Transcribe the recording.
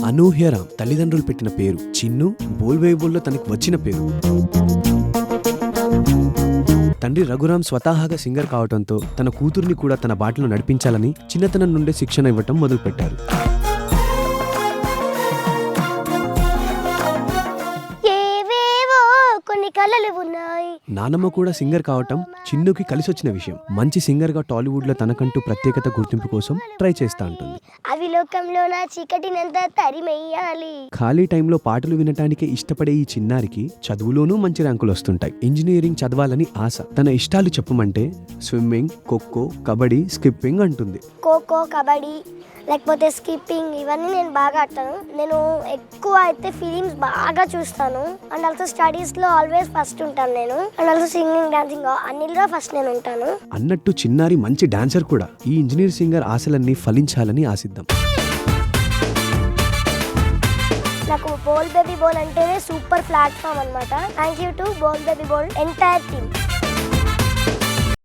అనూహ్యరామ్ తల్లిదండ్రులు పెట్టిన పేరు చిన్ను. బోల్ బేబుల్లో తనకి వచ్చిన పేరు. తండ్రి రఘురామ్ స్వతహాగా సింగర్ కావడంతో తన కూతుర్ని కూడా తన బాటలో నడిపించాలని చిన్నతనం నుండే శిక్షణ ఇవ్వటం మొదలుపెట్టారు. నానమ్మ కూడా సింగర్ కావటం చిన్నుకి కలిసొచ్చిన విషయం. మంచి సింగర్ గా టాలీవుడ్ లో తనకంటూ ప్రత్యేకత గుర్తింపు కోసం ట్రై చేస్తా ఉంటుంది. ఖాళీ టైంలో పాటలు వినటానికే ఇష్టపడే ఈ చిన్నారికి చదువులోనూ మంచి ర్యాంకులు వస్తుంటాయి. ఇంజనీరింగ్ చదవాలని ఆశ. తన ఇష్టాలు చెప్పమంటే స్విమ్మింగ్, ఖోఖో, కబడ్డీ, స్కిప్పింగ్ అంటుంది. ఖోఖో, కబడ్డీ లేకపోతే స్కిప్పింగ్ ఇవన్నీ నేను బాగా ఆడతాను. నేను ఎక్కువ అయితే ఫిలిమ్స్ బాగా చూస్తాను. అండ్ ఆల్సో స్టడీస్లో ఆల్వేస్ ఫస్ట్ ఉంటాను నేను. అండ్ ఆల్సో సింగింగ్, డాన్సింగ్ అన్నిలో ఫస్ట్ నేను ఉంటాను. అన్నట్టు చిన్నారి మంచి డాన్సర్ కూడా. ఈ ఇంజనీర్ సింగర్ ఆశలన్నీ ఫలించాలని ఆశిద్దాం. నాకు బోల్ బేబీ బోల్ అంటేనే సూపర్ ప్లాట్ఫామ్ అన్నమాట. Thank you to Bol baby Bol entire team.